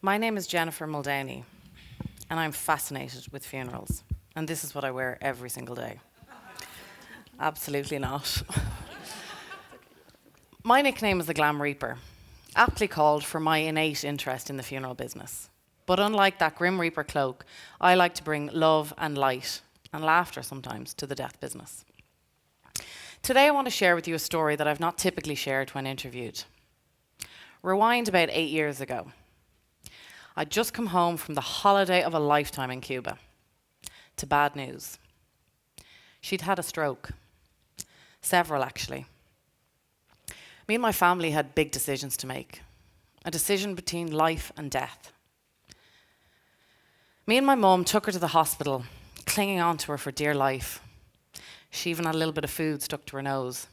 My name is Jennifer Muldowney, and I'm fascinated with funerals. And this is what I wear every single day. Absolutely not. My nickname is the Glam Reaper, aptly called for my innate interest in the funeral business. But unlike that Grim Reaper cloak, I like to bring love and light, and laughter sometimes, to the death business. Today I want to share with you a story that I've not typically shared when interviewed. Rewind about 8 years ago. I'd just come home from the holiday of a lifetime in Cuba to bad news. She'd had a stroke. Several, actually. Me and my family had big decisions to make. A decision between life and death. Me and my mum took her to the hospital, clinging on to her for dear life. She even had a little bit of food stuck to her nose.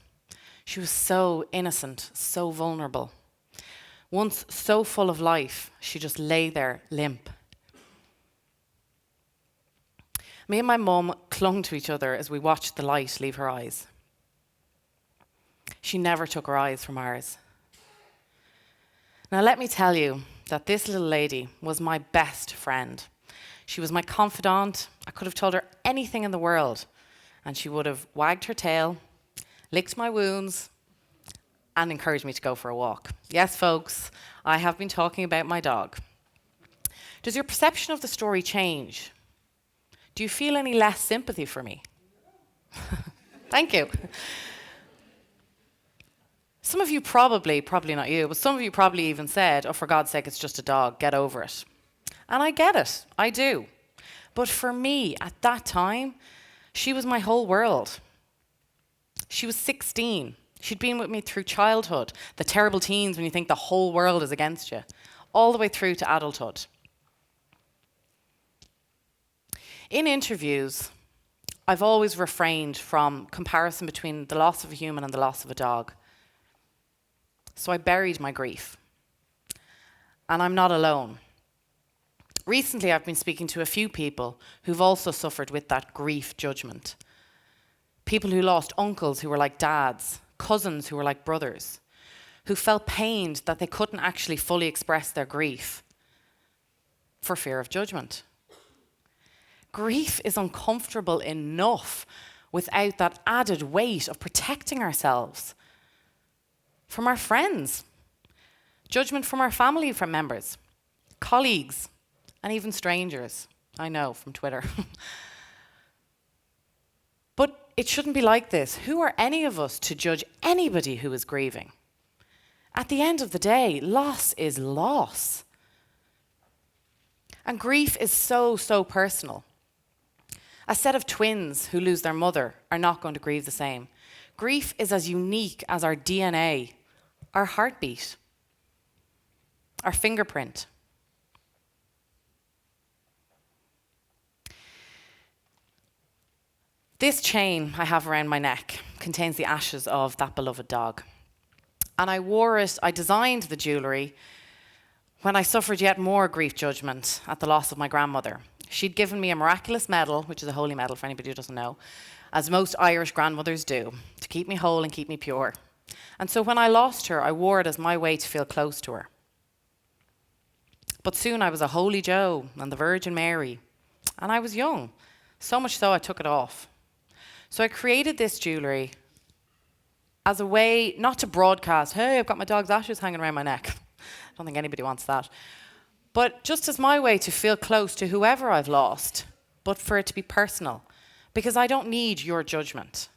She was so innocent, so vulnerable. Once so full of life, she just lay there limp. Me and my mum clung to each other as we watched the light leave her eyes. She never took her eyes from ours. Now let me tell you that this little lady was my best friend. She was my confidant. I could have told her anything in the world, and she would have wagged her tail, licked my wounds, and encouraged me to go for a walk. Yes, folks, I have been talking about my dog. Does your perception of the story change? Do you feel any less sympathy for me? Thank you. Some of you probably not you, but some of you probably even said, oh, for God's sake, it's just a dog, get over it. And I get it, I do. But for me, at that time, she was my whole world. She was 16. She'd been with me through childhood, the terrible teens when you think the whole world is against you, all the way through to adulthood. In interviews, I've always refrained from comparison between the loss of a human and the loss of a dog. So I buried my grief. And I'm not alone. Recently, I've been speaking to a few people who've also suffered with that grief judgment. People who lost uncles who were like dads, cousins who were like brothers, who felt pained that they couldn't actually fully express their grief for fear of judgment. Grief is uncomfortable enough without that added weight of protecting ourselves from our friends, judgment from our family members, colleagues, and even strangers. I know, from Twitter. But it shouldn't be like this. Who are any of us to judge anybody who is grieving? At the end of the day, loss is loss. And grief is so, so personal. A set of twins who lose their mother are not going to grieve the same. Grief is as unique as our DNA, our heartbeat, our fingerprint. This chain I have around my neck contains the ashes of that beloved dog. And I designed the jewellery when I suffered yet more grief judgment at the loss of my grandmother. She'd given me a miraculous medal, which is a holy medal for anybody who doesn't know, as most Irish grandmothers do, to keep me whole and keep me pure. And so when I lost her, I wore it as my way to feel close to her. But soon I was a Holy Joe and the Virgin Mary, and I was young, so much so I took it off. So I created this jewellery as a way not to broadcast, hey, I've got my dog's ashes hanging around my neck. I don't think anybody wants that. But just as my way to feel close to whoever I've lost, but for it to be personal, because I don't need your judgment.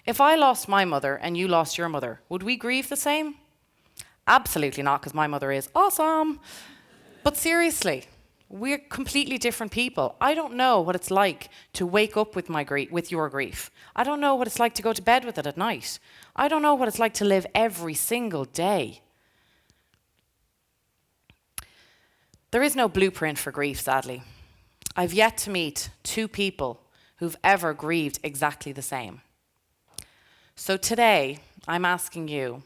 If I lost my mother and you lost your mother, would we grieve the same? Absolutely not, because my mother is awesome. But seriously, we're completely different people. I don't know what it's like to wake up with your grief. I don't know what it's like to go to bed with it at night. I don't know what it's like to live every single day. There is no blueprint for grief, sadly. I've yet to meet two people who've ever grieved exactly the same. So today, I'm asking you,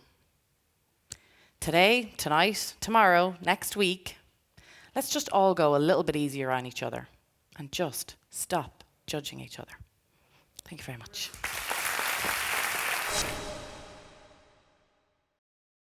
today, tonight, tomorrow, next week, let's just all go a little bit easier on each other and just stop judging each other. Thank you very much.